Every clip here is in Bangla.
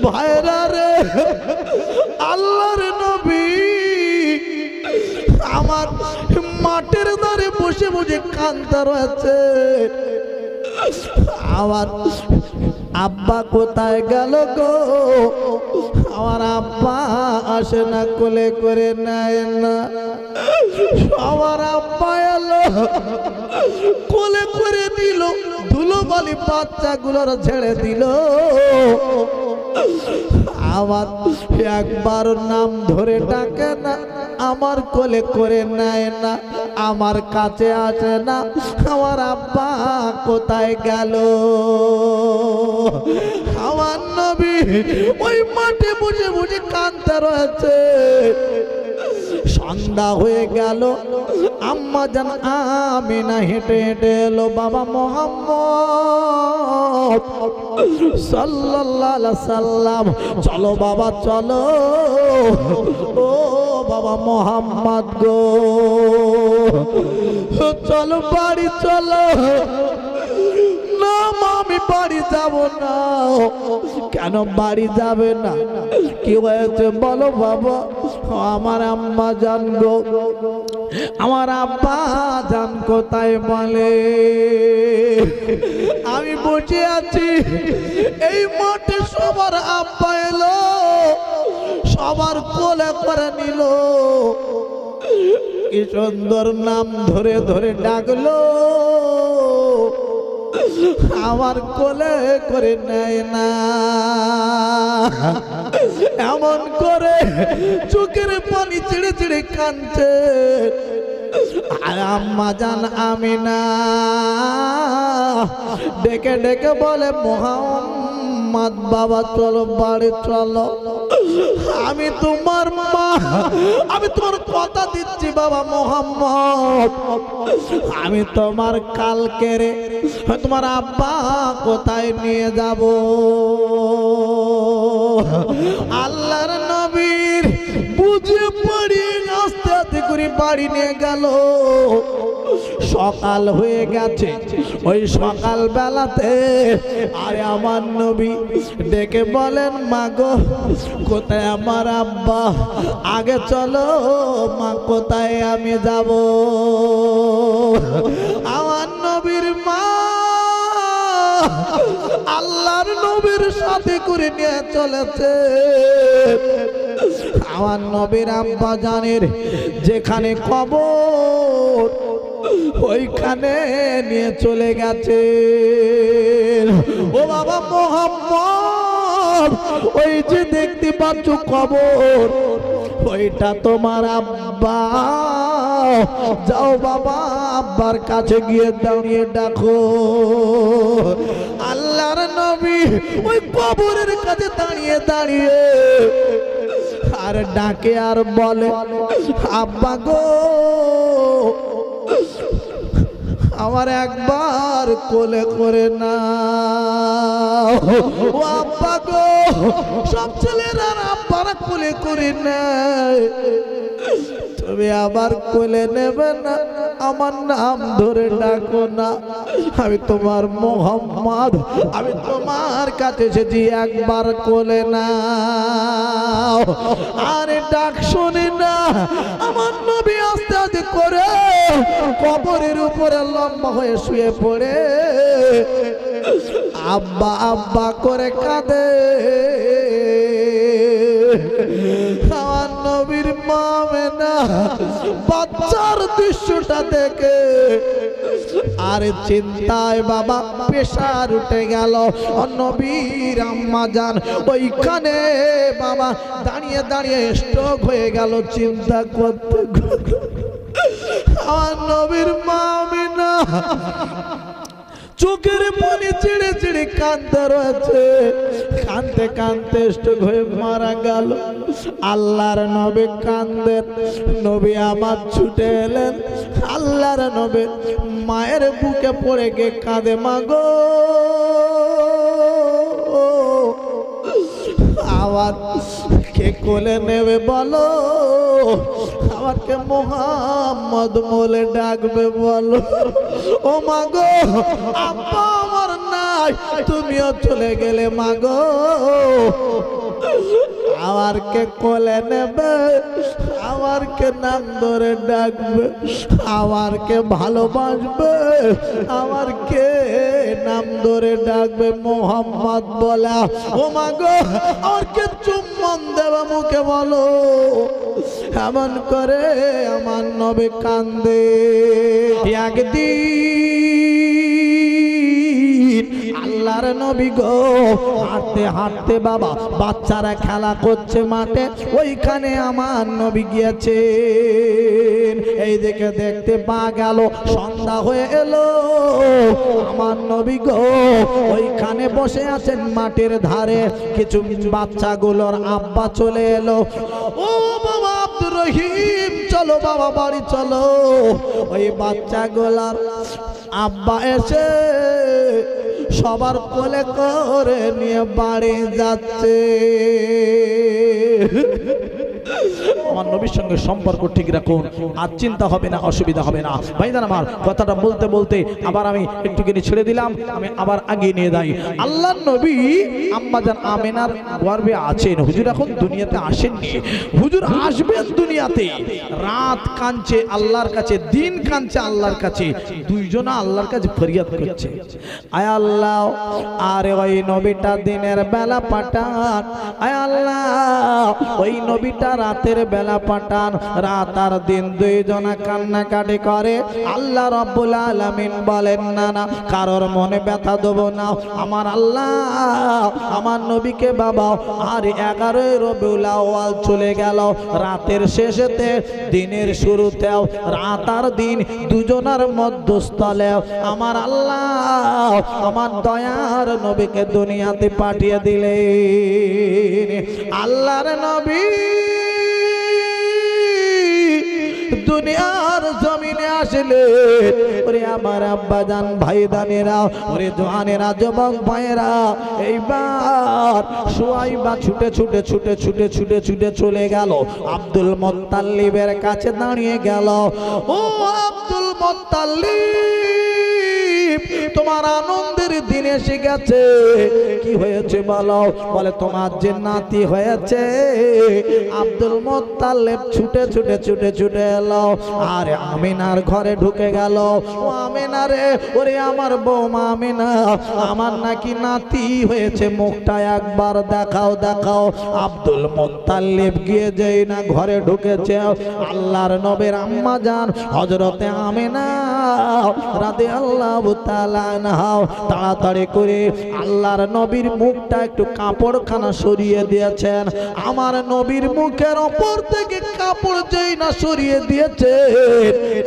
ভাইরা রে, আল্লাহর নবী আমার মাঠের ধারে বসে বসে কাঁদতে রয়েছে। আমার আব্বা কোথায় গেল গো? আমার আব্বা আসে না, কোলে করে নেয় না। আমার আব্বা এলো, কোলে করে দিল, ধুলোবালি বাচ্চাগুলোর ছেড়ে দিল। আমার একবার নাম ধরে ডাকে না, আমার কোলে করে নেয় না, আমার কাছে আসে না। আমার আব্বা কোথায় গেল? আমার নবী ওই মাঠে বসে বসে কাঁদতে রয়েছে। সন্ধ্যা হয়ে গেল, আম্মা জান আমিনা হেঁটে হেঁটে এলো। বাবা মুহাম্মদ সাল্লাল্লাহু আলাইহি সাল্লাম, চলো বাবা চলো, ও বাবা মুহাম্মদ গো, চলো বাড়ি চলো। না মা, আমি বাড়ি যাব না। কেন বাড়ি যাবে না? কি হয়েছে বলো বাবা? আমার আম্মা জান গো, আমার আব্বা জান কোথায় বলে? আমি বসে আছি, এই মাঠে সবার আব্বা এলো, সবার কোলে করে নিল। কি সুন্দর নাম ধরে ধরে ডাকলো, আমার কোলে করে নেয় না। এমন করে চোখের পানি ছিঁড়ে ছিঁড়ে কাঁদছে। আর আম্মা জান আমিনা ডেকে ডেকে বলে, মুহাম্মদ বাবা চলো বাড়ি চলো। আমি তোমার মা, আমি তোমার কথা দিচ্ছি বাবা মুহাম্মদ, আমি তোমার কালকের তোমার আব্বা কোথায় নিয়ে যাব। আল্লাহর নবীর বুঝে পড়ি আস্তে আস্তে করে বাড়ি নিয়ে গেল। সকাল হয়ে গেছে, ওই সকাল বেলাতে আরে আমার নবী ডেকে বলেন, মা গো কোথায় আমার আব্বা? আগে চলো মা, কোথায় আমি যাব? আমার নবীর মা আল্লাহর নবীর সাথে করে নিয়ে চলেছে। আমার নবীর আব্বা জানের যেখানে কবর, ওইখানে নিয়ে চলে গেছে। ও বাবা মুহাম্মদ, ওই যে দেখতে পাচ্ছ কবর, ওইটা তোমার আব্বা। যাও বাবা, আব্বার কাছে গিয়ে দাঁড়িয়ে ডাকো। আল্লাহর নবী ওই কবরের কাছে দাঁড়িয়ে দাঁড়িয়ে আর ডাকে আর বলে, আব্বা গো আমার একবার কোলে করে না। ও আব্বা গো, সব ছেলেরা আব্বারা কোলে করে নেয়, তুমি আবার কোলে নেবে না? আমার নাম ধরে ডাকো না, আমি তোমার মুহাম্মদ, আমি তোমার কাছে এসেছি, একবার কোলে নাও। আরে ডাক শুনি না, আমার নবী আস্তে আস্তে করে কবরের উপরে লম্বা হয়ে শুয়ে পড়ে আব্বা আব্বা করে কাঁদে। আমার নবীর মা আমেনা বাচ্চার দৃশ্যটা দেখে আর চিন্তায় বাবা প্রেসার উঠে গেল। নবীর আম্মা জান ওইখানে বাবা দাঁড়িয়ে দাঁড়িয়ে স্ট্রোক হয়ে গেল চিন্তা করতে। আমার নবীর মা আমেনা চোখের পানি ছিঁড়ে ছিঁড়ে কাঁদতে রয়েছে, কাঁদতে কাঁদতে স্ট্রোক হয়ে মারা গেল। আল্লাহর নবী কাঁদেন, নবী আমার ছুটে এলেন। আল্লাহর নবী মায়ের বুকে পড়ে গিয়ে কাঁদে, মা গো আমার কে কোলে নেবে বলো, আমাকে মুহাম্মদ বলে ডাকবে বলো। ও মা গো, আব্বা আমার নাই, তুমিও চলে গেলে মা গো, আমারকে কোলে নেবে, আমারকে নাম ধরে ডাকবে, আমারকে ভালোবাসবে, আমারকে নাম ধরে ডাকবে মোহাম্মদ বলা। ও মা গো, আমারকে চুম্বন দেবে মুখে বলো, এমন করে আমার নবী কান্দে। একদিন আল্লাহর নবী গো হাঁটতে হাঁটতে বাবা বাচ্চারা খেলা করছে মাঠে, ওইখানে আমার নবী গিয়েছেন। এই দিকে দেখতে পা গেল সন্ধ্যা হয়ে এলো, আমার নবী গো ওইখানে বসে আছেন মাঠের ধারে। কিছু বাচ্চাগুলোর আব্বা চলে এলো, ও বাবা আব্দুর রহিম চলো বাবা বাড়ি চলো। ওই বাচ্চাগুলার আব্বা এসে সবার কোলে করে নিয়ে বাড়ি যাচ্ছে। আমার নবীর সঙ্গে সম্পর্ক ঠিক রাখুন, আর চিন্তা হবে না, অসুবিধা হবে না। ভাইজান আমার কথাটা বলতে বলতে আবার আমি একটুখানি ছেড়ে দিলাম, আমি আবার আগিয়ে নিয়ে যাই। আল্লাহর নবী আম্মাজান আমেনার গর্ভে আছেন। হুজুর এখন দুনিয়াতে আসেননি, হুজুর আসবেন দুনিয়াতে। রাত কাঁদছে আল্লাহর কাছে, দিন কাঁদছে আল্লাহর কাছে, দুইজনা আল্লাহর কাছে ফরিয়াদ করছে, আয় আল্লাহ আরে ওই নবীটা দিনের বেলা পাঠান, আয় আল্লাহ ওই নবীটা রাতের বেলা পাঠান। রাত আর দিন দুইজনা কান্নাকাটি করে। আল্লাহ রাব্বুল আলামিন বলেন না না, কারোর মনে ব্যথা দেব না। আমার আল্লাহ আমার নবীকে বাবা আর 11 রবিউল আউয়াল চলে গেল, রাতের শেষেতে দিনের শুরুতেও রাত আর দিন দুজনার মধ্যস্থলে আমার আল্লাহ আমার দয়ার নবীকে দুনিয়াতে পাঠিয়ে দিলেন। আল্লাহর নবী দুনিয়ার জমিনে আসলে ওরে আমার আব্বাজান ভাইদানেরা, ওরে জওয়ানেরা, যুবক ভাইয়েরা, এইবার সুয়াইবা ছুটে ছুটে ছুটে ছুটে ছুটে ছুটে চলে গেল আব্দুল মুত্তালিবের কাছে, দাঁড়িয়ে গেল, ও আব্দুল মুত্তালিব তোমার আনন্দের দিন এসে গেছে। কি হয়েছে বলো? বলে তোমার যে নাতি হয়েছে। আব্দুল মুত্তালিব ছুটে ছুটে ছুটে ছুটে এলো আর আমিনার ঘরে ঢুকে গেল। ও আমিনা রে, ওরে আমার বৌমা আমিনা, আমার নাকি নাতি হয়েছে, মুখটা একবার দেখাও দেখাও। আব্দুল মুত্তালিব গিয়ে যেই না ঘরে ঢুকেছে, আল্লাহর নবীর আম্মা জান হযরতে আমিনা রাদিয়াল্লাহু তাআলা আনহা তাড়াতাড়ি করে আল্লাহর নবীর মুখটা একটু কাপড়খানা সরিয়ে দিয়েছেন। আমার নবীর মুখের উপর থেকে কাপড় যেই না সরিয়ে দিয়েছে,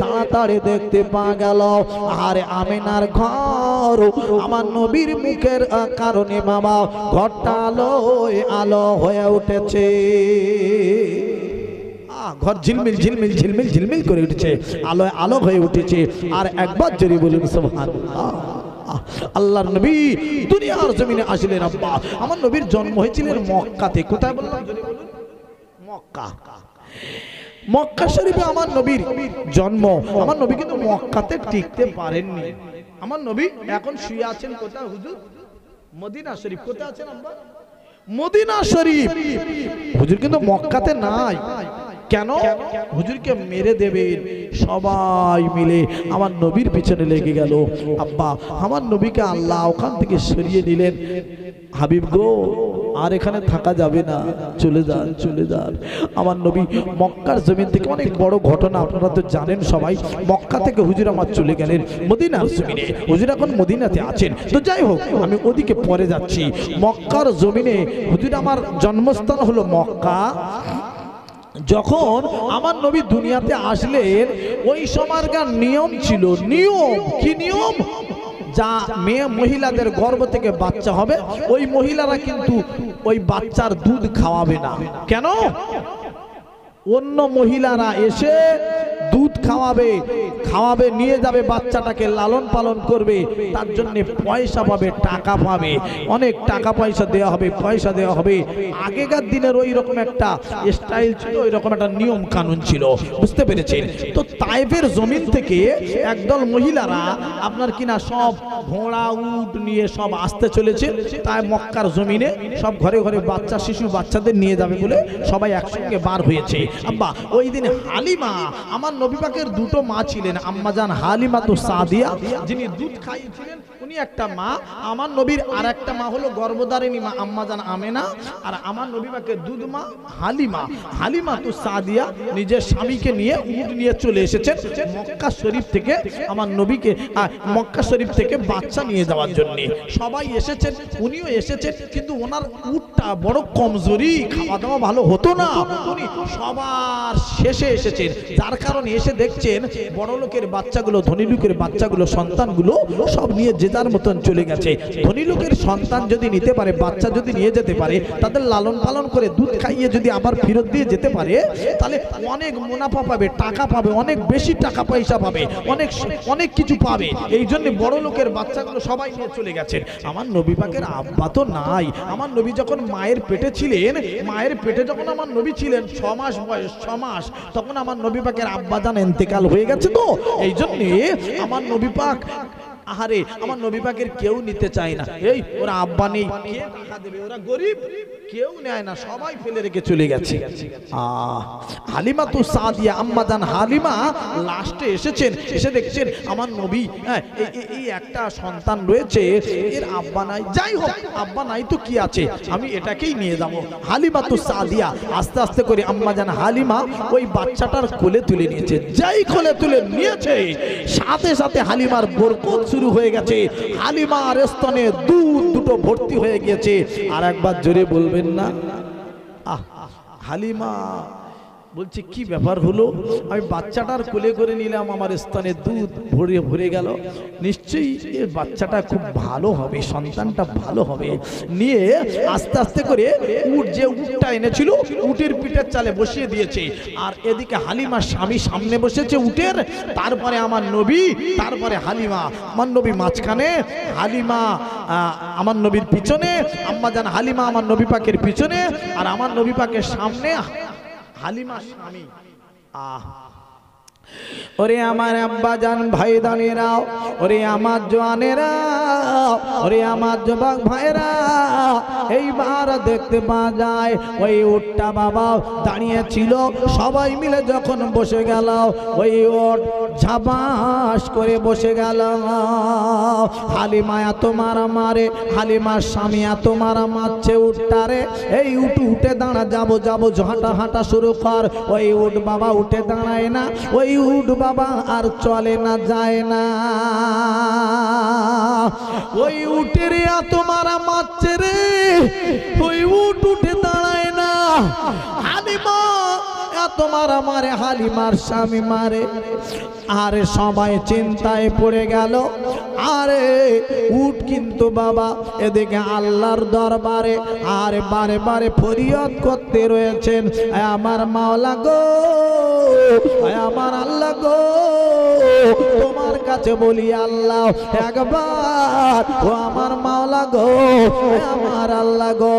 তাড়াতাড়ি দেখতে পাওয়া গেল আর আমিনার ঘর আমার নবীর মুখের কারণে বাবা ঘরটা আলোয় আলো হয়ে উঠেছে। ঘর ঝিলমিল ঝিলমিল ঝিলমিল ঝিলমিল করে উঠেছে, আলোয় আলো হয়ে উঠেছে। আর একবার জোরে বলুন সুবহানাল্লাহ। আল্লাহর নবী দুনিয়ার জমিনে আসলেন। আব্বা আমার নবীর জন্ম হয়েছিলেন মক্কাতে। কোথায় বললাম? জোরে বলুন, মক্কা। মক্কা শরীফে আমার নবীর জন্ম। আমার নবী কিন্তু মক্কাতে টিকতে পারেননি। আমার নবী এখন শুয়ে আছেন কোথায় হুজুর? মদিনা শরীফ। কোথায় আছেন আব্বা? মদিনা শরীফ। হুজুর কিন্তু মক্কাতে নাই। কেন? হুজুরকে মেরে দেবেন। সবাই মিলে আমার নবীর পিছনে লেগে গেল। আব্বা আমার নবীকে আল্লাহ ওখান থেকে সরিয়ে নিলেন। হাবিব গো, আর এখানে থাকা যাবে না, চলে যান চলে যান। আমার নবী মক্কার জমিন থেকে, অনেক বড় ঘটনা আপনারা তো জানেন সবাই, মক্কা থেকে হুজুর আমার চলে গেলেন মদিনার জমিনে। হুজুর এখন মদিনাতে আছেন। তো যাই হোক, আমি ওদিকে পরে যাচ্ছি। মক্কার জমিনে হুজুর আমার জন্মস্থান হলো মক্কা। যখন আমার নবী দুনিয়াতে আসলেন, ওই সময়কার নিয়ম ছিল। নিয়ম কি? নিয়ম যা মেয়ে মহিলাদের গর্ভ থেকে বাচ্চা হবে, ওই মহিলারা কিন্তু ওই বাচ্চার দুধ খাওয়াবে না। কেন? অন্য মহিলারা এসে দুধ খাওয়াবে, খাওয়াবে, নিয়ে যাবে বাচ্চাটাকে, লালন পালন করবে, তার জন্য পয়সা পাবে, টাকা পাবে, অনেক টাকা পয়সা দেওয়া হবে, পয়সা দেওয়া হবে। আগেকার দিনের ওই রকম একটা স্টাইল ছিল, ওই রকম একটা নিয়ম কানুন ছিল, বুঝতে পেরেছেন? তো তায়েফের জমিন থেকে একদল মহিলারা আপনার কিনা সব ঘোড়া উট নিয়ে সব আসতে চলেছে তাই মক্কার জমিনে, সব ঘরে ঘরে বাচ্চা শিশু বাচ্চাদের নিয়ে যাবে বলে সবাই একসঙ্গে বার হয়েছে। আব্বা ওই দিন হালিমা, আমার নবী পাকের দুটো মা ছিলেন, আম্মাজান হালিমা তো সাদিয়া যিনি দুধ খাইয়েছিলেন উনি একটা মা, আমার নবীর আর একটা মা হলো গর্ভধারিণী মা আম্মাজান আমেনা, আর আমার নবী পাকের দুধ মা হালিমা, হালিমা তো সাদিয়া নিজের স্বামীকে নিয়ে উট নিয়ে চলে এসেছেন মক্কা শরীফ থেকে, আমার নবীকে মক্কা শরীফ থেকে বাচ্চা নিয়ে যাওয়ার জন্য। সবাই এসেছেন, উনিও এসেছেন, কিন্তু ওনার উটটা বড় কমজোরি, খাওয়া দাওয়া ভালো হতো না, উনি সবার শেষে এসেছেন, যার কারণে এসে দেখছেন বড় লোকের বাচ্চাগুলো, ধনী লোকের বাচ্চাগুলো, সন্তানগুলো সব নিয়ে যে যার মতন চলে গেছে। ধনী লোকের সন্তান যদি নিতে পারে, বাচ্চা যদি নিয়ে যেতে পারে, তাদের লালন পালন করে দুধ খাইয়ে যদি আবার ফেরত দিয়ে যেতে পারে, তাহলে অনেক মুনাফা পাবে, টাকা পাবে, অনেক বেশি টাকা পয়সা পাবে, অনেক অনেক কিছু পাবে। এই জন্য বড় লোকের বাচ্চাগুলো সবাই নিয়ে চলে গেছেন। আমার নবী পাকের আব্বা তো নাই, আমার নবী যখন মায়ের পেটে ছিলেন, মায়ের পেটে যখন আমার নবী ছিলেন 6 মাস বয়স, 6 মাস, তখন আমার নবী পাকের আব্বা জান ইন্তেকাল হয়ে গেছে। তো এই জন্য আমার নবী পাক, আহারে আমার নবী পাকের কেউ নিতে চায় না, এই ওরা আব্বা নেই, কে টাকা দেবে, ওরা গরিব, কেউ নেয় না, সবাই ফেলে রেখে চলে গেছে। হালিমা তো সাদিয়া আম্মাজান হালিমা লাস্টে এসেছেন, এসে দেখছেন আমার নবী, এই একটা সন্তান রয়েছে, এর আব্বা নাই, যাই হোক আব্বা নাই তো কি আছে, আমি এটাকেই নিয়ে যাব। হালিমা তো সাদিয়া আস্তে আস্তে করে আম্মাজান হালিমা ওই বাচ্চাটার কোলে তুলে নিয়েছে, যাই কোলে তুলে নিয়েছে সাথে সাথে হালিমার বরকত শুরু হয়ে গেছে, হালিমার স্তনে দুধ দুটো ভর্তি হয়ে গিয়েছে। আর একবার জোরে বলবেন না, হালিমা বলছে কি ব্যাপার হলো, আমি বাচ্চাটার কোলে করে নিলাম, আমার স্তনে দুধ ভরে ভরে গেল, নিশ্চয়ই এর বাচ্চাটা খুব ভালো হবে, সন্তানটা ভালো হবে। নিয়ে আস্তে আস্তে করে উট, যে উটটা এনেছিল উটের পিঠের চালে বসিয়ে দিয়েছে, আর এদিকে হালিমার স্বামী সামনে বসেছে উটের, তারপরে আমার নবী, তারপরে হালিমা, আমার নবী মাঝখানে, হালিমা আমার নবীর পিছনে, আম্মাজান হালিমা আমার নবী পাকের পিছনে, আর আমার নবী পাকের সামনে হালিমা স্বামী। ওরে আমার আব্বা জান ভাই দানেরা, ওরে আমার জওয়ানেরা, ওরে আমার যুবক ভাইরা, এইবার দেখতে পাওয়া যায় ওই উটটা বাবা দাঁড়িয়ে ছিল, সবাই মিলে যখন বসে গেল ওই উট ঝাবাস করে বসে গেল। হালিমা এত মারা মারে, হালিমার স্বামী এত মারা মারছে উটটারে, এই উট উঠে দাঁড়া, যাবো যাবো হাঁটা হাঁটা শুরু কর, ওই উট বাবা উঠে দাঁড়ায় না, ওই উট বাবা আর চলে না, যায় না, ওই উটের এত মারা মারছে রে, ওই উট উঠে দাঁড়ায় না। হালিমা এত মারা মারে, হালিমার স্বামী মারে, আরে সবাই চিন্তায় পড়ে গেল। আরে উট কিন্তু বাবা এদিকে আল্লাহর দরবারে আর বারে বারে ফরিয়াদ করতে রয়েছেন, আমার মাওলা গো, আমার আল্লাহ গো, তোমার কাছে বলি আল্লাহ একবার, ও আমার মাওলা গো, আমার আল্লাহ গো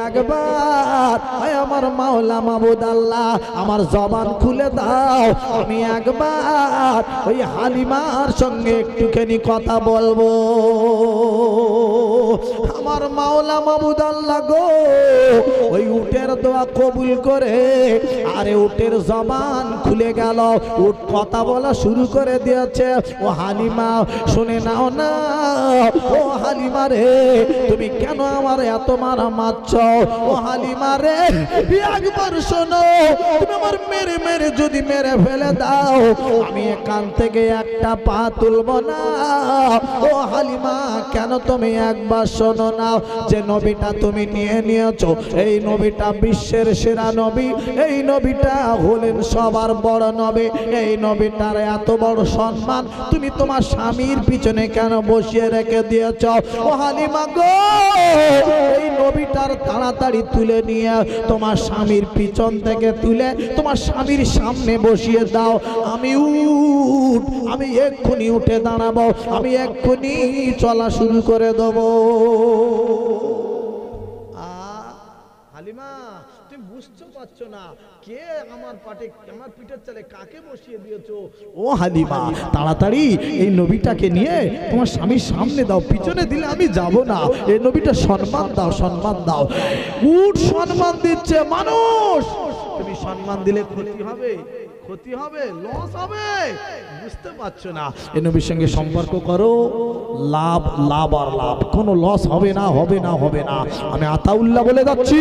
একবার, আমার মাওলা মাবুদ আল্লাহ আমার জবান খুলে দাও, আমি একবার ওই হালিমার সঙ্গে একটুখানি কথা বলবো। আমার মাওলা মাবুদ আল্লাহ গো ওই উটের দোয়া কবুল করে, আরে উটের জবান খুলে গেল, উট কথা বলা শুরু করে দিয়েছে। ও হালিমা শুনে নাও না, ও হালিমা রে তুমি কেন আমার এত মারা মারছ, ও হালিমা রে একবার শোনো, তুমি আমার মেরে মেরে যদি মেরে ফেলে দাও, আমি এখান থেকে একটা পা তুলব না। ও হালিমা কেন তুমি একবার শোনো না, যে নবীটা তুমি নিয়ে নিয়েছো, এই নবীটা বিশ্বের সেরা নবী, এই নবীটা হলেন সবার বড় নবী। এই নবীটার এত বড় সম্মান, তুমি তোমার স্বামীর পিছনে কেন বসিয়ে রেখে দিয়েছ? ও হালিমা গো, এই নবীটার তাড়াতাড়ি তুলে নিয়ে তোমার স্বামীর পিছন থেকে তুলে তোমার স্বামীর সামনে বসিয়ে দাও। আমি এক্ষুনি উঠে দাঁড়াবো, আমি এক্ষুনি চলা শুরু করে দেবো। হালিমা, তুমি বুঝতে পারছো না কে আমার পিঠের চালে কাকে বসিয়ে দিয়েছো? ও হালিমা, তাড়াতাড়ি এই নবীটাকে নিয়ে তোমার স্বামীর সামনে দাও, পিছনে দিলে আমি যাব না। এই নবীটা সম্মান দাও, সম্মান দাও। উঠ সম্মান দিচ্ছে মানুষ, তুমি সম্মান দিলে ক্ষতি হবে, ক্ষতি হবে, লস হবে, বুঝতে পারছো না? এই নবীর সঙ্গে সম্পর্ক করো, লাভ লাভ আর লাভ, কোনো লস হবে না, হবে না, হবে না। আমি আতাউল্লাহ বলে যাচ্ছি,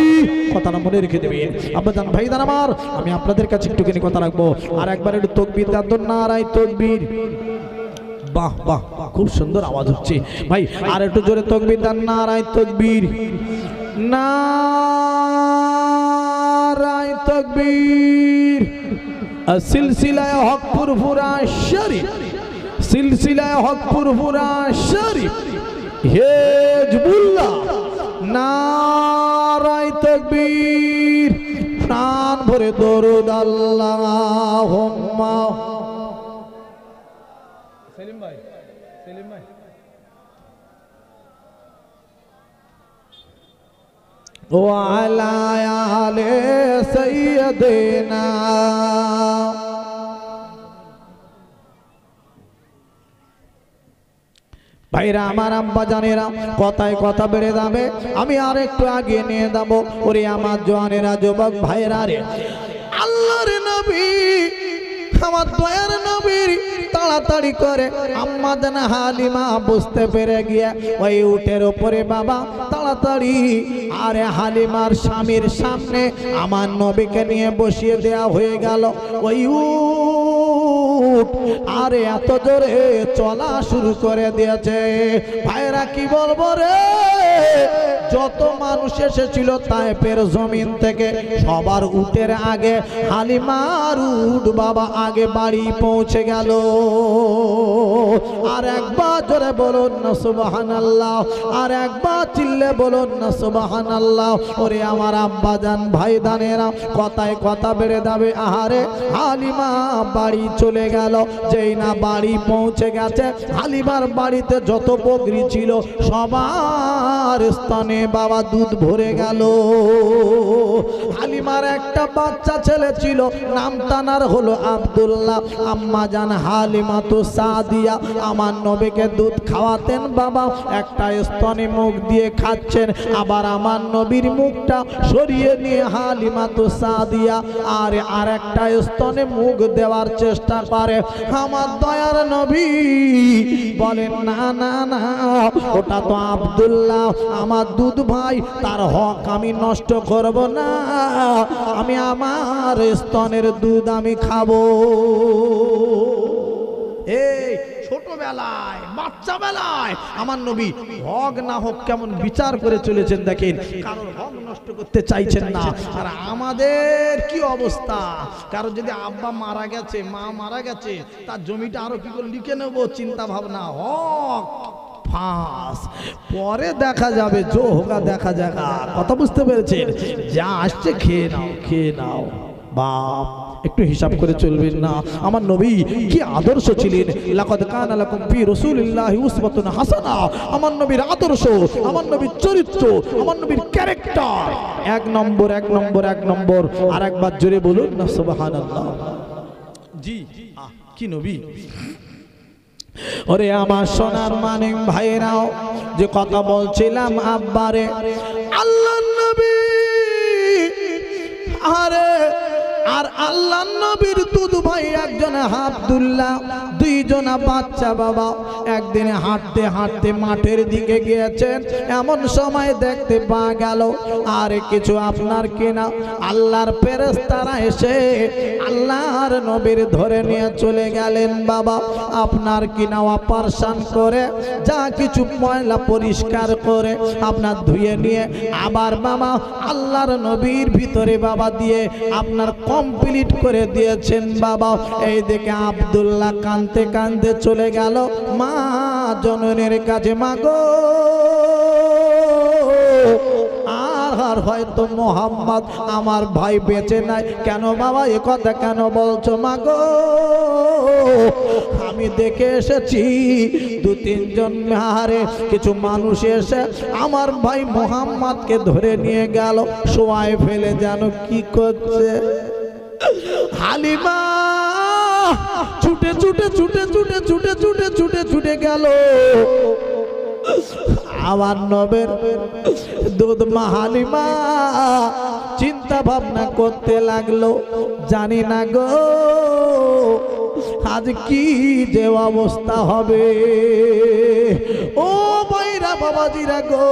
কথাটা মনে রেখে দেবেন। আব্বাজান ভাইজান আমার, আমি আপনাদের কাছে একটুখানি কথা রাখবো। আর একবার একটু তাকবীর দেন, নারায়ে তাকবীর। বাহ বাহ, খুব সুন্দর আওয়াজ হচ্ছে ভাই, আর একটু জোরে তাকবীর দেন, নারায়ে তাকবীর, নারায়ে তাকবীর। সিলসিলায়ে হক ফুরফুরা শরীফ, সিলসিলায়ে হক ফুরফুরা শরীফ, হিজবুল্লাহ, নারায়ে তাকবীর। প্রাণ ভরে দরুদ আল্লাহুম্মা। সেলিম ভাই, সেলিম ভাই, ও আলা আলে সাইয়্যিদিনা। ভাইরা আমার, আব্বা জানেরা, কথায় কথা বেড়ে যাবে, আমি আর একটু আগে নিয়ে যাবো। ওরে আমার জওয়ানেরা, যুবক ভাইরা রে, আল্লাহর নবী, আমার দয়ার নবীর তাড়াতাড়ি করে আম্মা জান হালিমা বুঝতে পেরে গিয়ে ওই উটের উপরে বাবা তাড়াতাড়ি আরে হালিমার স্বামীর সামনে আমার নবীকে নিয়ে বসিয়ে দেয়া হয়ে গেল। ওই উট আরে এত জোরে চলা শুরু করে দিয়েছে, ভাইরা কি বলবো রে, যত মানুষ এসেছিল তায়েফের জমিন থেকে সবার উটের আগে হালিমার উট বাবা আগে বাড়ি পৌঁছে গেল। আর একবার জোরে বলুন না সুবহানাল্লাহ, আর একবার চিল্লে বলুন না সুবহানাল্লাহ। ওরে আমার আব্বা জান ভাই দানেরা, কথায় কথা বেড়ে যাবে। আহারে হালিমা বাড়ি চলে গেল, যেই না বাড়ি পৌঁছে গেছে, হালিমার বাড়িতে যত বকরি ছিল সবার স্তনে বাবা দুধ ভরে গেল। হালিমার একটা বাচ্চা ছেলে ছিল, নাম তানার হলো আব্দুল্লাহ। আম্মা জান হালিমা তো সাদিয়া আমার নবীকে দুধ খাওয়াতেন বাবা, একটা স্তনে মুখ দিয়ে খাচ্ছেন, আবার আমার নবীর মুখটা সরিয়ে নিয়ে হালিমা তো সাদিয়া আর একটা স্তনে মুখ দেওয়ার চেষ্টা করে। আমার দয়ার নবী বলেন, না না না, ওটা তো আব্দুল্লাহ আমার দুধ ভাই, তার হক আমি নষ্ট করব না, আমি আমার স্তনের দুধ আমি খাবো। এই ছোটবেলায়, বাচ্চা বেলায় আমার নবী হক না হোক কেমন বিচার করে চলেছেন দেখেন, কারণ হক নষ্ট করতে চাইছেন না। আর আমাদের কি অবস্থা, কারো যদি আব্বা মারা গেছে, মা মারা গেছে, তার জমিটা আরো কি করে লিখে নেব চিন্তা ভাবনা, হক ফাঁস, পরে দেখা যাবে, জো হোগা দেখা যাগা। কথা বুঝতে পেরেছেন? যা আসছে খেয়ে নাও, খেয়ে নাও। বাপ একটু হিসাব করে চলবেন না? আমার নবী কি আদর্শ ছিলেন, লাকাদ কানা লাকুম ফি রাসূলিল্লাহি উসওয়াতুন হাসানা। আমার নবীর আদর্শ, আমার নবীর চরিত্র, আমার নবীর ক্যারেক্টার এক নম্বর, এক নম্বর, এক নম্বর। আর একবার জোরে বলুন না সুবহানাল্লাহ। জি, কি নবী! ওরে আমার সোনার মানিক ভাইরাও, যে কথা বলছিলাম আব্বারে, আল্লাহর নবী, আরে আর আল্লাহর নবীর দুধ ভাই একজন আব্দুল্লাহ, দুইজনা বাচ্চা বাবা একদিন হাঁটতে হাঁটতে মাঠের দিকে গিয়েছেন। এমন সময় দেখতে পাওয়া গেল আর কিছু আপনার কিনা আল্লাহর ফেরেশতারা এসে আল্লাহর নবীর ধরে নিয়ে চলে গেলেন বাবা। আপনার কিনা অপারেশন করে যা কিছু ময়লা পরিষ্কার করে আপনার ধুয়ে নিয়ে আবার বাবা আল্লাহর নবীর ভিতরে বাবা দিয়ে আপনার কমপ্লিট করে দিয়েছেন বাবা। এই দিকে আব্দুল্লাহ কাঁদতে কাঁদতে চলে গেল মা জননীর কাছে, মা গো আর হয়তো মোহাম্মদ আমার ভাই বেঁচে নাই। কেন বাবা এ কথা কেন বলছো মা গো? আমি দেখে এসেছি দু তিনজন মেহারে কিছু মানুষ এসে আমার ভাই মোহাম্মদকে ধরে নিয়ে গেল, শোয়ায় ফেলে যেন কি করছে। হালিমা ছুটে ছুটে ছুটে ছুটে ছুটে ছুটে ছুটে ছুটে গেল আমার নবের দুধ মা হালিমা চিন্তা ভাবনা করতে লাগলো, জানি না গো আজ কি যে অবস্থা হবে। ও ভাইরা বাবাজিরা গো,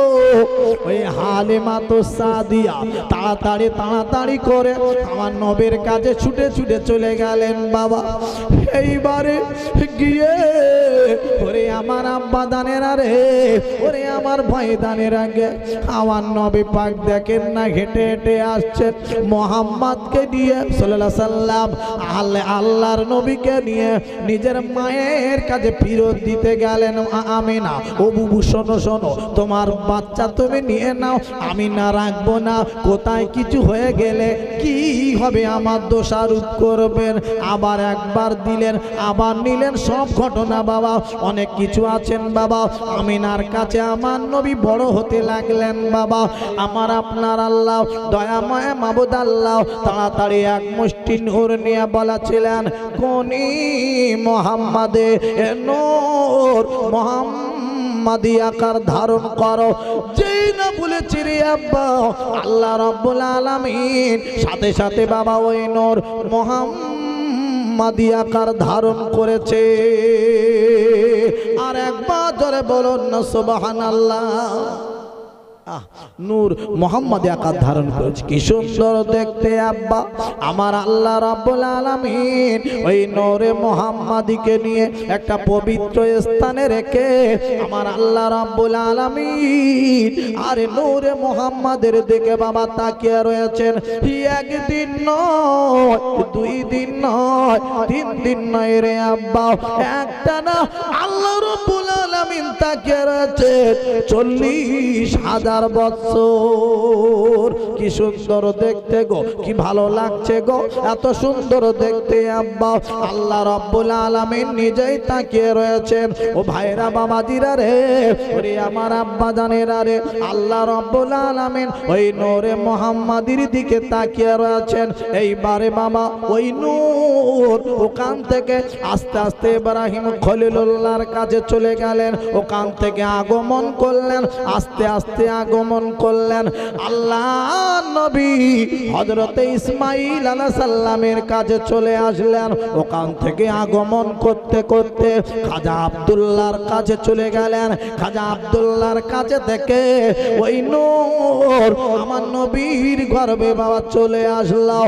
ওই হালিমা তো সাদিয়া তাড়াতাড়ি তাড়াতাড়ি করে আমার নবীর কাছে ছুটে ছুটে চলে গেলেন বাবা। এইবারে গিয়ে ওরে আমার আব্বা দানের আরে ওরে আমার ভাই দানের আগে আমার নবী পাক দেখেন না হেঁটে হেঁটে আসছেন মোহাম্মদকে নিয়ে সাল্লাল্লাহু আলাইহি সাল্লাম আল্লাহর নবীকে নিয়ে নিজের মায়ের কাছে ফিরত দিতে গেলেন। আমিনা ও বুবু শোনো শোনো, তোমার বাচ্চা তুমি নিয়ে নাও, আমি না রাখবো না। কোথায় কিছু হয়ে গেলে কি হবে আমার দোষারোপ করবেন। আবার একবার দিলেন আবার নিলেন, সব ঘটনা বাবা অনেক কিছু আছেন বাবা। আমিনার কাছে আমার নবী বড় হতে লাগলেন বাবা। আমার আপনার আল্লাহ দয়াময় মাবুদ আল্লাহ তাড়াতাড়ি এক মুষ্টি নূর নিয়ে বলেছিলেন কোনি মোহাম্মদে নূর মোহাম্মদি আকার ধারণ করো। যেই না বলেছি রে আব্বা আল্লাহ রাব্বুল আলামিন সাথে সাথে বাবা ওই নূর মোহাম্মদি আকার ধারণ করেছে। আর একবার জোরে বলুন না সুবহানাল্লাহ। নূর মোহাম্মদ আকার ধারণ করেছে, কি সুন্দর দেখতে আব্বা। আমার আল্লাহ রাব্বুল আলামিন ওই নূরে মোহাম্মদীকে নিয়ে একটা পবিত্র স্থানে রেখে আমার আল্লাহ রাব্বুল আলামিন আরে নূরে মোহাম্মদের দিকে বাবা তাকিয়ে রয়েছেন। একদিন নয়, দুই দিন নয়, তিন দিন নয় রে আব্বা, একটা না আল্লাহ রাব্বুল আলামিন তাকিয়ে রয়েছেন 40,000 বছর। কি সুন্দর দেখতে গো, কি ভালো লাগছে গো, এত সুন্দর দেখতে আব্বা। আল্লাহ রাব্বুল আলামিন নিজেই তাকিয়ে রয়েছেন। ও ভাইরা বাবাজিরা রে ওরে আমার আব্বা জানেরা রে, আল্লাহ রাব্বুল আলামিন ওই নূরে মোহাম্মদীর দিকে তাকিয়ে রয়েছেন। এইবারে বাবা ওই নূর ওখান থেকে আস্তে আস্তে ইব্রাহিম খলিলুল্লাহর কাছে চলে গেলেন, ওখান থেকে আগমন করলেন, আস্তে আস্তে আগমন করলেন আল্লাহ নবী হযরতে ইসমাঈল আলাইহিস সালামের কাছে চলে আসলেন। ওখান থেকে আগমন করতে করতে খাজা আব্দুল্লাহর কাছে চলে গেলেন। খাজা আব্দুল্লাহর কাছে থেকে ওই নূর আমার নবীর গর্ভে বাবা চলে আসলো।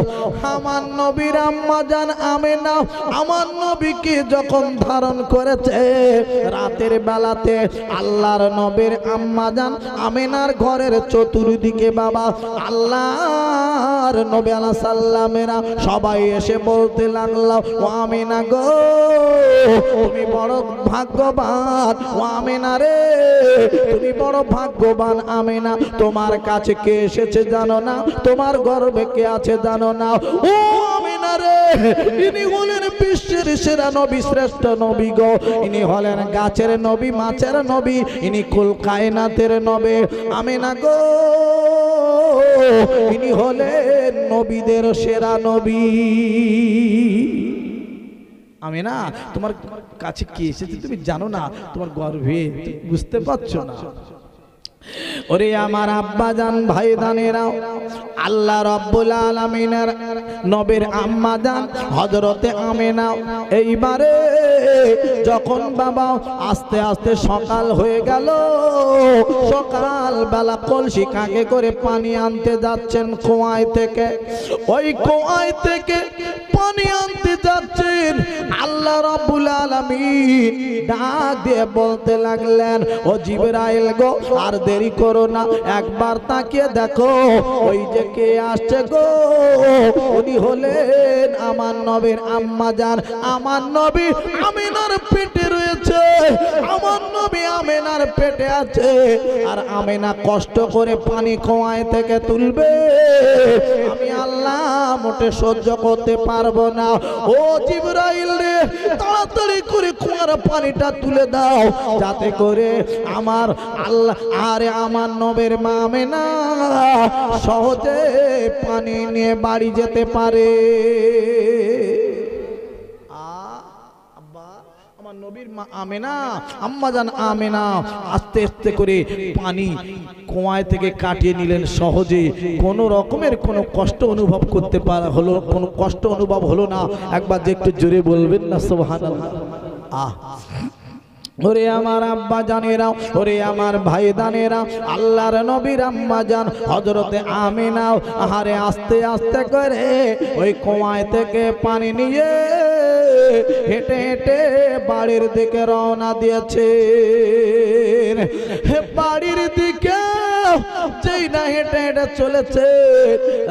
আমার নবীর আম্মা জান আমেনা আমার নবীকে যখন ধারণ করেছে রাতের বেলাতে আল্লাহর নবীর আম্মা জান আমেনার ঘরের চতুর্দিকে বাবা আল্লাহর নবী আলাইহিস সালামেরা সবাই এসে বলতে লাগলো ও আমেনা গো তুমি বড় ভাগ্যবান, ও আমেনা রে তুমি বড় ভাগ্যবান আমেনা। তোমার কাছে কে এসেছে জানো না, তোমার গর্ভে কে আছে জানো না। ও আমেনা রে ইনি হলেন বিশ্বের সেরা নবী, শ্রেষ্ঠ নবী গো। ইনি হলেন গাছের নবী, মাছের নবী, ইনি কুল কায়নাতের নবী আমেনা গো। ইনি হলেন নবীদের সেরা নবী আমেনা। তোমার কাছে কি এসেছে তুমি জানো না, তোমার গর্ভে বুঝতে পারছো না। ওরে আমার আব্বা জান ভাই দানেরা, আল্লাহ রাব্বুল আলামিনের নবীর আম্মা জান হযরতে আমেনা এইবারে যখন বাবা আস্তে আস্তে সকাল হয়ে গেল, সকাল বেলা কলসি কাকে করে পানি আনতে যাচ্ছেন কুয়ায় থেকে। ওই কুয়ায় থেকে পানি আনতে যাচ্ছেন, আল্লাহ রাব্বুল আলামিন ডাক দিয়ে বলতে লাগলেন, ও জিবরাইল গো আর দেরি করো না, একবার তাকিয়ে দেখো ওই যে কে আসছে গো, উনি হলেন আমার নবীর আম্মা জান। আমার নবী আমিনার পেটে রয়েছে, আমার নবী আমিনার পেটে আছে, আর আমিনা কষ্ট করে পানি কুয়ায় থেকে তুলবে, আমি আল্লাহ মোটে সহ্য করতে পারবো না। ও জিবরাইল রে, তাড়াতাড়ি করে কুয়ার পানিটা তুলে দাও, যাতে করে আমার আল্লাহ আরে আমার নবীর মা আমিনা সহজে পানি নিয়ে বাড়ি যেতে পারে। নবীর মা আমেনা, আম্মা জান আমেনা আস্তে আস্তে করে পানি কুয়ায় থেকে কাটিয়ে নিলেন সহজে, কোন রকমের কোনো কষ্ট অনুভব করতে পারা হলো, কোনো কষ্ট অনুভব হলো না। একবার যে একটু জোরে বলবেন না সুবহানাল্লাহ। ওরে আমার আব্বা জানেরা, ওরে আমার ভাই দানেরা, আল্লাহর নবীর আম্মা জান হযরতে আমিনা আহারে আস্তে আস্তে করে ওই কুয়ায় থেকে পানি নিয়ে হেঁটে হেঁটে বাড়ির দিকে রওনা দিয়েছে। বাড়ির দিকে যেই না হেঁটে হেঁটে চলেছে,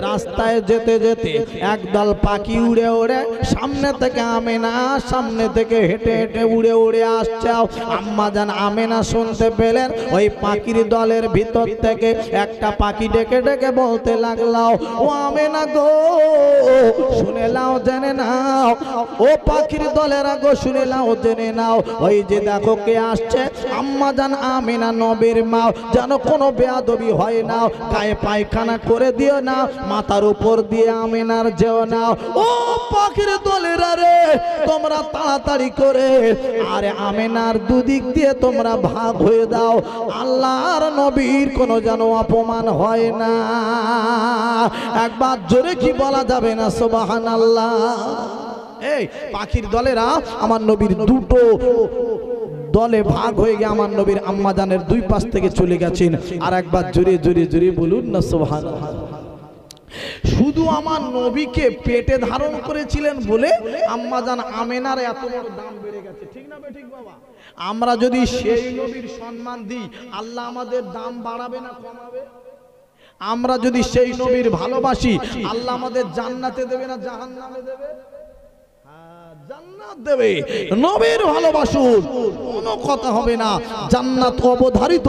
রাস্তায় যেতে যেতে একদল পাখি উড়ে উড়ে সামনে থেকে আমিনা সামনে থেকে হেঁটে হেঁটে উড়ে উড়ে আসছে। আম্মা জান আমিনা শুনতে পেলেন, ওই পাখির দলের ভিতর থেকে একটা পাখি ডেকে ডেকে বলতে লাগলো, ও আমিনা গো শুনে নাও জেনে নাও, ও পাখির দলেরা গো শুনে নাও জেনে নাও, ওই যে দেখো কে আসছে, আম্মা জান আমিনা নবীর মা, যেন কোনো বেয়াদবি হয় না, গায়ে পায়খানা করে দিও না, মাথার উপর দিয়ে আমিনার যেও না। ও পাখির দলেরা রে, তোমরা তাড়াতাড়ি করে আরে আমিনার দুদিক দিয়ে তোমরা ভাগ হয়ে দাও, আল্লাহর নবীর কোনো যেন অপমান হয় না। একবার জোরে কি বলা যাবে না সুবহানাল্লাহ। এই পাখির দলেরা আমার নবীর দুটো দলে ভাগ হয়ে গিয়ে আমার নবীর আম্মা জানের দুই পাশ থেকে চলে গেছেন। আর একবার জোরে জোরে জোরে বলুন না সুবহানাল্লাহ। শুধু আমার নবীকে পেটে ধারণ করেছিলেন বলে আম্মা জান আমেনার এত বড় দাম বেড়ে গেছে, ঠিক না ঠিক বাবা? আমরা যদি সেই নবীর সম্মান দিই, আল্লাহ আমাদের দাম বাড়াবে না কমাবে? আমরা যদি সেই নবীর ভালোবাসি, আল্লাহ আমাদের জান্নাতে দেবে না জাহান্নামে দেবে? জান্নাত দেবে। নবীর ভালোবাসুন, কোনো কথা হবে না, জান্নাত অবধারিত,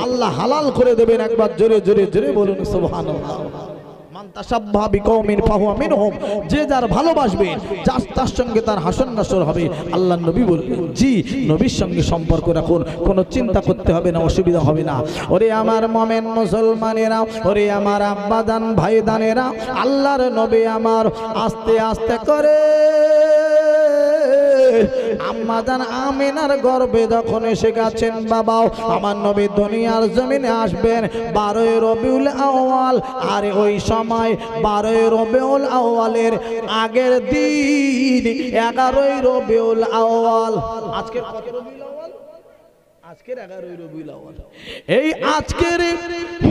আল্লাহ হালাল করে দেবেন। একবার জোরে জোরে জোরে বলুন সুবহানাল্লাহ। মান তাশাব্বাহা বিকওমিন ফাহুয়া মিনহুম, যে যার ভালোবাসবে তার সঙ্গে তার হাসন নাসর হবে। আল্লাহর নবী বললেন, জি নবীর সঙ্গে সম্পর্ক রাখুন, কোনো চিন্তা করতে হবে না, অসুবিধা হবে না। ওরে আমার মুমিন মুসলমানেরা, ওরে আমার আব্বা জান ভাই দানেরা, আল্লাহর নবী আমার আস্তে আস্তে করে আম্মা জান আমিনার গর্ভে যখন এসে গেছেন, বাবা আমার নবী দুনিয়ার জমিনে আসবেন 12 রবিউল আউয়াল। আর ওই সময় 12 রবিউল আউয়ালের আগের দিন 11 রবিউল আউয়াল। আজকে কত রবিউল আউয়াল? আজকের 11 রবিউল আউয়াল। এই আজকের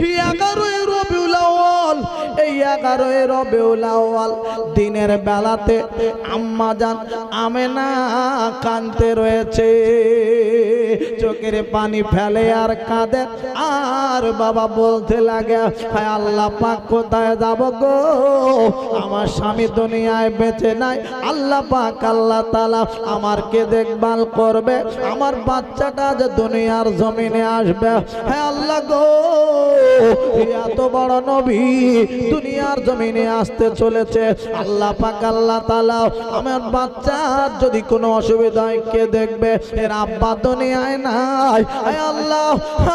11 রবিউল আউয়াল, এই 11 রবিউল আউয়াল দিনের বেলাতে আম্মা জান আমেনা কাঁদতে রয়েছে, চোখের পানি ফেলে আর কাঁদে, আর বাবা বলতে লাগে, হায় আল্লাহ পাক কোথায় যাব গো, আমার স্বামী দুনিয়ায় বেঁচে নাই, আল্লাহ পাক আল্লাহ তাআলা আমার কে দেখভাল করবে, আমার বাচ্চাটা যে দুনিয়ার জমিনে আসবে, হ্যাঁ আল্লাহ গো এত বড় নবী দুনিয়ার জমিনে আসতে চলেছে, আল্লাহ পাক আল্লাহ তাআলা আমার বাচ্চার যদি কোনো অসুবিধা হয় কে দেখবে, এর আব্বা দুনিয়ায় নাই, হ্যাঁ আল্লাহ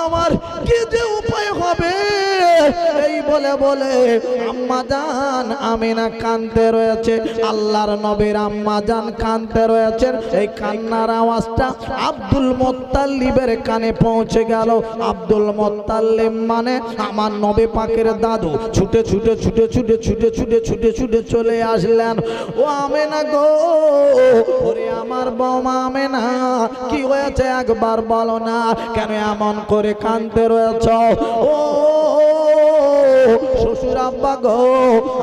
আমার কি যে উপায় হবে। এই বলে বলে আম্মা জান আমিনা কাঁদতে রয়েছে, আল্লাহর নবীর আম্মা জান কাঁদতে রয়েছেন। এই কান্নার আওয়াজটা আব্দুল মুত্তালিবের কানে পৌঁছে গেল। আব্দুল মুত্তালিব মানে আমার নবী পাকের দাদু। ছুটে ছুটে ছুটে ছুটে ছুটে ছুটে ছুটে ছুটে চলে আসলেন। ও আমেনা গো, ওরে আমার বৌমা আমেনা, কি হয়েছে একবার বলো না, কেন এমন করে কাঁদতে রয়েছ? ও শ্বশুর আব্বা গো,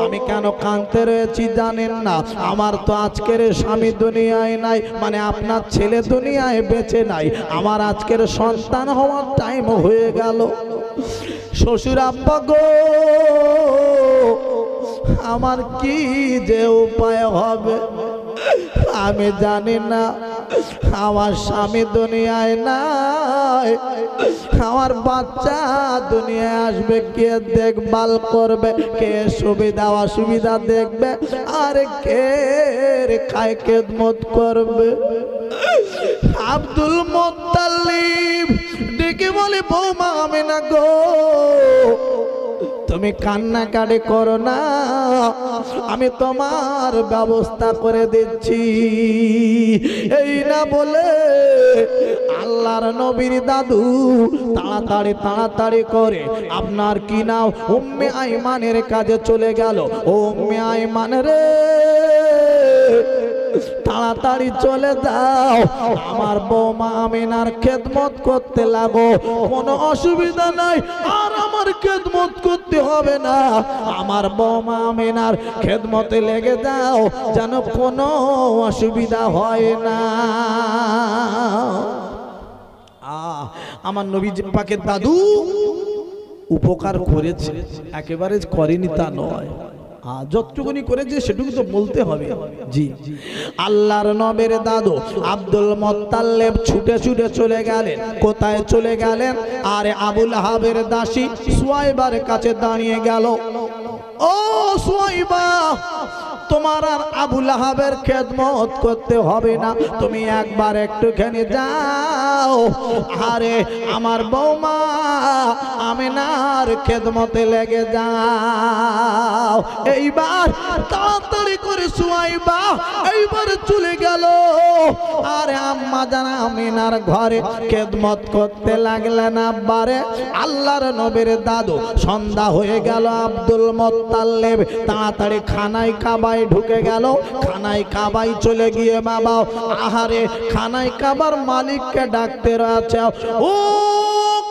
আমি কেন কাঁদতে রয়েছি জানেন না? আমার তো আজকের স্বামী দুনিয়ায় নাই, মানে আপনার ছেলে দুনিয়ায় বেঁচে নাই। আমার আজকের সন্তান হওয়ার টাইম হয়ে গেল। শ্বশুর আব্বা গো, আমার কি যে উপায় হবে আমি জানি না। আমার স্বামী দুনিয়ায় নাই, আমার বাচ্চা দুনিয়ায় আসবে, কে দেখভাল করবে, কে সুবিধা অসুবিধা দেখবে, আর কে খায় খেদমত করবে? আব্দুল মুত্তালিব ডেকে বলে, বৌমা আমেনা গো, তুমি কান্নাকাটি করো না, আমি তোমার ব্যবস্থা করে দিচ্ছি। এই না বলে আল্লাহর নবীর দাদু তাড়াতাড়ি তাড়াতাড়ি করে আপনার কি নাও উম্মে আইমানের কাজে চলে গেল। ও উম্মে আইমান রে, তাড়াতাড়ি চলে যাও, আমার বৌমা আমিনার খেদমত করতে লাগো, কোনো অসুবিধা নাই, আর আমার খেদমত করতে হবে না, আমার বৌমা আমিনার খেদমতে লেগে যাও, যেন কোনো অসুবিধা হয় না। আমার নবী পাকের দাদু উপকার করেছে, একেবারে করেনি তা নয়, যতটুকুনি করেছে সেটুকু তো বলতে হবে। জি, আল্লাহর নবীর দাদু আব্দুল মুত্তালিব ছুটে ছুটে চলে গেলেন। কোথায় চলে গেলেন? আরে আবুল আহাবের দাসী সুয়াইবার কাছে দাঁড়িয়ে গেল। ও সুয়াইবা, তোমার আর আবুল আহাবের খেদমত করতে হবে না, তুমি একবার একটুখানি যাও, আরে আমার বৌমা আমিনার খেদমতে লেগে যাও। এইবার তাড়াতাড়ি করে সুয়াইবা এইবার চলে গেল, আরে আম্মা জান আমিনার ঘরে খেদমত করতে লাগলেন। আব্বারে আল্লাহর নবীর দাদু সন্ধ্যা হয়ে গেল, আব্দুল মুত্তালিব তাড়াতাড়ি খানায় কাবায় ঢুকে গেল। খানায় কাবায় চলে গিয়ে বাবা, আহারে খানায় কাবার মালিককে ডাকতে রয়েছে। ও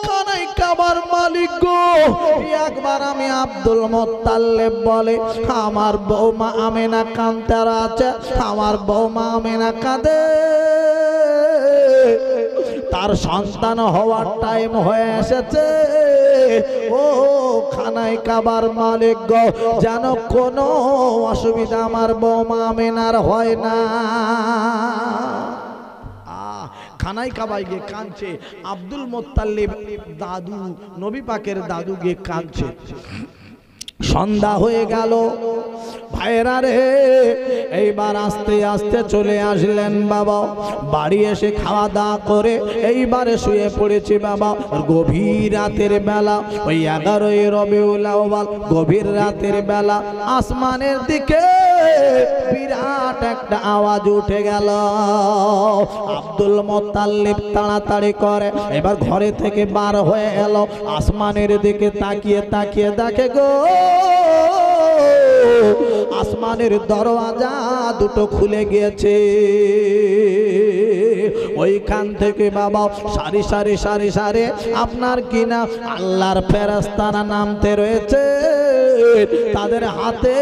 খানায় কাবার মালিক গো, একবার আমি আব্দুল মুত্তালিব বলে, আমার বৌমা আমিনা কাঁদতে আছে, আমার বৌমা আমিনা কাঁদে, তার সন্তান হওয়ার টাইম হয়ে এসেছে। ও খানায় কাবার মালিক গো, যেন কোনো অসুবিধা আমার বৌমা আমিনার হয় না। খানায় কাবায় গিয়ে কাঁদছে আব্দুল মুত্তালিব দাদু, নবী পাকের দাদু গিয়ে কাঁদছে। সন্ধ্যা হয়ে গেল ভাইরা রে, এইবার আস্তে আস্তে চলে আসলেন বাবা বাড়ি। এসে খাওয়া দাওয়া করে এইবারে শুয়ে পড়েছে বাবা। গভীর রাতের বেলা, ওই 11ই রবিউল আউয়াল, গভীর রাতের বেলা আসমানের দিকে বিরাট একটা আওয়াজ উঠে গেল। আব্দুল মুত্তালিব তাড়াতাড়ি করে এবার ঘরে থেকে বার হয়ে এলো, আসমানের দিকে তাকিয়ে তাকিয়ে দেখে গো, আসমানের দরওয়াজা দুটো খুলে গিয়েছে। ওইখান থেকে বাবা সারি সারি সারি সারি আপনার কিনা আল্লাহর ফেরেশতারা নামতে রয়েছে। তাদের হাতে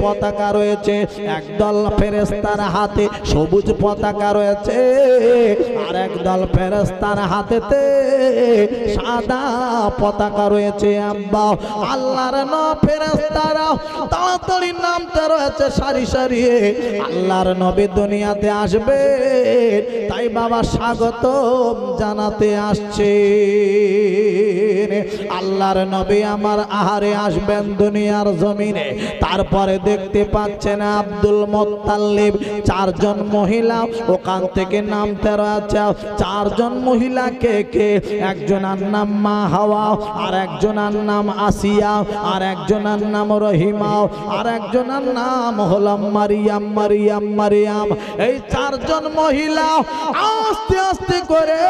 পতাকা রয়েছে, একদল ফেরেশতার হাতে সবুজ পতাকা রয়েছে, আর একদল ফেরেশতার হাতেতে সাদা পতাকা রয়েছে। আব্বা আল্লাহর ফেরেশতারা তাড়াতাড়ি নামতে রয়েছে সারি সারি। আল্লাহর নবী দুনিয়াতে আসবে, তাই বাবা স্বাগত জানাতে আসছে। আল্লাহর নবী আমার আহারে আসবেন দুনিয়ার জমিনে। তারপরে দেখতে পাচ্ছেন আব্দুল মুত্তালিব চারজন মহিলা ওখান থেকে নামতে রয়েছে। চারজন মহিলা কে কে? একজনের নাম মা হাওয়া, আর একজনের নাম আসিয়া, আর একজনের নাম রহিমা, আর একজনের নাম হলো মারিয়াম। মারিয়াম মারিয়াম এই চারজন মহিলা আস্তে আস্তে করে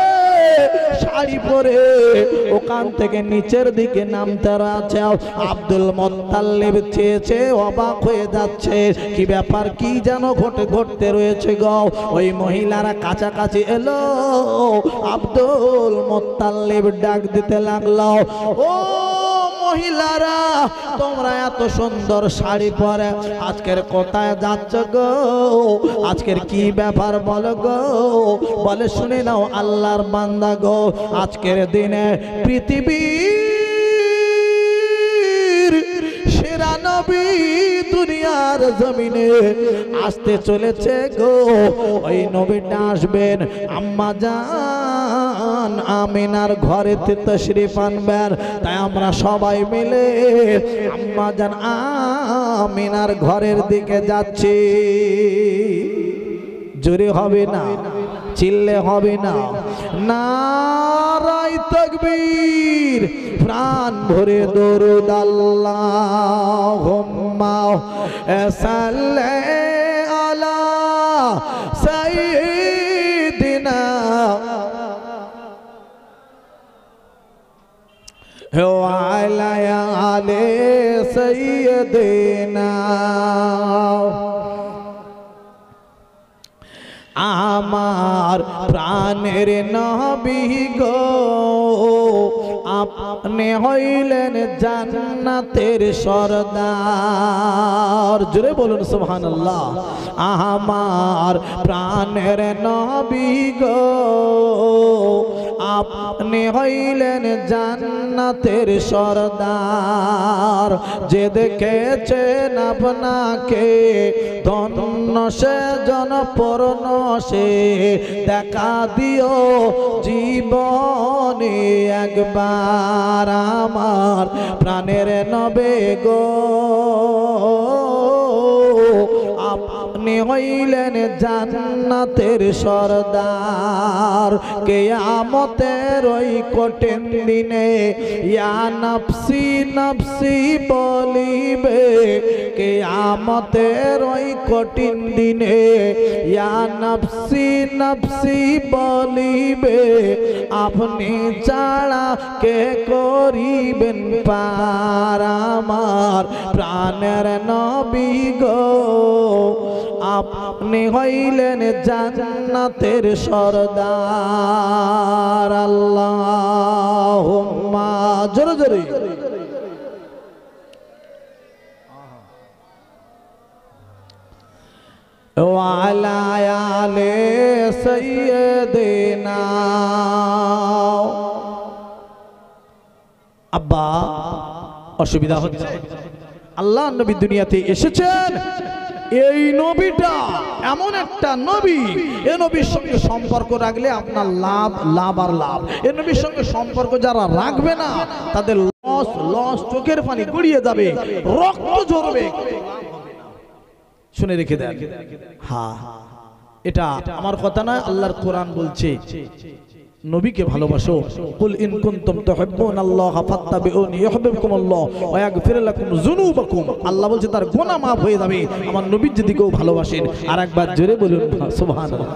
শাড়ি পরে ওখান থেকে নিচের দিকে নামতে রয়েছে। আব্দুল মুত্তালিব চেয়েছে, অবাক হয়ে যাচ্ছে, কি ব্যাপার, কি যেন ঘটতে রয়েছে গো। ওই মহিলারা কাছাকাছি এলো, আব্দুল মুত্তালিব ডাক দিতে লাগলো, ও মহিলারা, তোমরা এত সুন্দর শাড়ি পরে আজকের কোথায় যাচ্ছ গো? আজকের কি ব্যাপার বলো গো? বলে, শুনে নাও আল্লাহর বান্দা গো, আজকের দিনে পৃথিবীর সেরা নবী দুনিয়ার জমিনে আসতে চলেছে গো। ওই নবীটা আসবেন, আম্মা জান আমিনার ঘরেতে তশরিফ আনবেন। তাই আমরা সবাই মিলে আম্মা জান আমিনার ঘরের দিকে যাচ্ছি। জোরে হবে না, চিল্লে হবে না, নারায়ে তাকবীর, প্রাণ ভরে দরুদ আল্লাহুম্মা সাল্লি আলা সাইয়্যিদিনা ওয়া আলা আলি সাইয়্যিদিনা। আমার প্রাণের নবী গো, আপনি হইলেন জান্নাতের সরদার। জোরে বলুন সুবহানাল্লাহ। আমার প্রাণের নবী গো, আপনি হইলেন জান্নাতের সরদার। যে দেখেছেন আপনাকে ধন্য সে জনপূর্ণ সে, দেখা দিও জীবনে একবার আমার প্রাণের নবী গো, আপনি হইলেন জান্নাতের সরদার। কিয়ামতের ওই কঠিন দিনে ইয়া নফসি নফসি বলিবে, কিয়ামতের ওই কঠিন দিনে ইয়া নফসি নফসি বলিবে, আপনি ছাড়া কে করিবেন পার আমার প্রাণের নবী গো, আপনি হইলেন জান্নাতের সরদার। আল্লাহুম্মা, জোরে জোরে ওয়া আলা আলি সাইয়্যিদিনা। আব্বা অসুবিধা হচ্ছে, আল্লাহ নবী দুনিয়াতে এসেছেন, এই নবীটা এমন একটা নবী, এই নবীর সঙ্গে সম্পর্ক রাখলে আপনার লাভ লাভ আর লাভ। এই নবীর সঙ্গে সম্পর্ক যারা রাখবে না তাদের লস লস, চোখের পানি গড়িয়ে যাবে, রক্ত ঝরবে, শুনে রেখে দেন। হ্যাঁ, এটা আমার কথা নয়, আল্লাহর কোরআন বলছে নবীকে ভালোবাসো। কুল ইন কুনতুম তুহিব্বুনাল্লাহা ফাত্তাবিউনি ইউহিব্বুকুমুল্লাহ ওয়া ইয়াগফির লাকুম যুনুবাকুম। আল্লাহ বলছে তার গুনাহ maaf হয়ে যাবে আমার নবীর যদি কেউ ভালোবাসেন। আর একবার জোরে বলুন সুবহানাল্লাহ।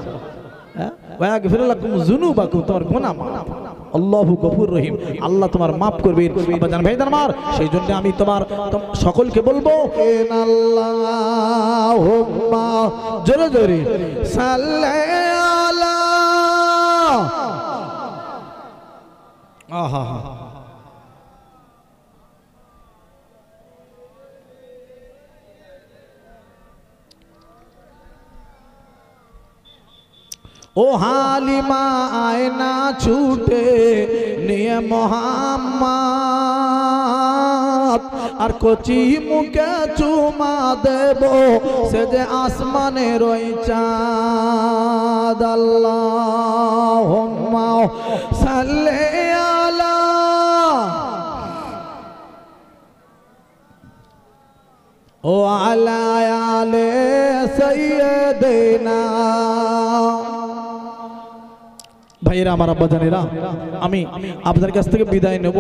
ওয়া ইয়াগফির লাকুম যুনুবাকুম, তোমার গুনাহ maaf। আল্লাহু গফুর রহিম, আল্লাহ তোমার maaf করবেন। বাজান ভাইজান আমার, সেই জন্য আমি তোমার সকলকে বলবো আল্লাহুম্মা, জোরে জোরে সাল্লি আলা। আহা, ও হালিমা আয়না ছুটে নিয়ে মোহাম্মদ, আর কচি মুখে চুমা দেব সে যে আসমানের ওই চাঁদ। আল্লাহুম্মা সাল্লি আলা, ও আলা আলি সাইয়্যিদিনা। ভাইয়েরা, আমার আব্বাজানেরা, আমি আপনাদের কাছ থেকে বিদায় নেব।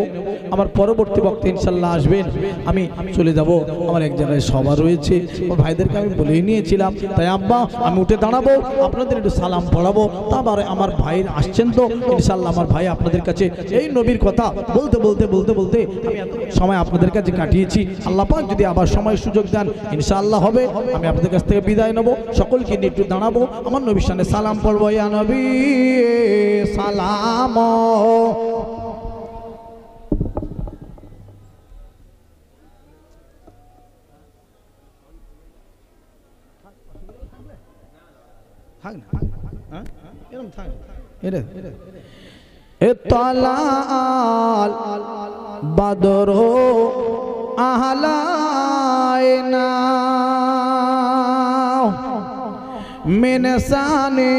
আমার পরবর্তী বক্তা ইনশাল্লাহ আসবেন, আমি চলে যাব। আমার এক জায়গায় সভা রয়েছে, আমার ভাইদেরকে আমি বলেই নিয়েছিলাম। তাই আব্বা আমি উঠে দাঁড়াবো, আপনাদের একটু সালাম পড়াবো। তারপরে আমার ভাই আসছেন, তো ইনশাল্লাহ আমার ভাই আপনাদের কাছে এই নবীর কথা বলতে বলতে বলতে বলতে আমি এত সময় আপনাদের কাছে কাটিয়েছি। আল্লাহ পাক যদি আবার সময় সুযোগ দেন ইনশাআল্লাহ হবে। আমি আপনাদের কাছ থেকে বিদায় নেব, সকলকে নিয়ে একটু দাঁড়াবো, আমার নবীর সামনে সালাম পড়বো। ইয়া নবী সালাম। এতলাল বাদরো আহলায়না মিনসানে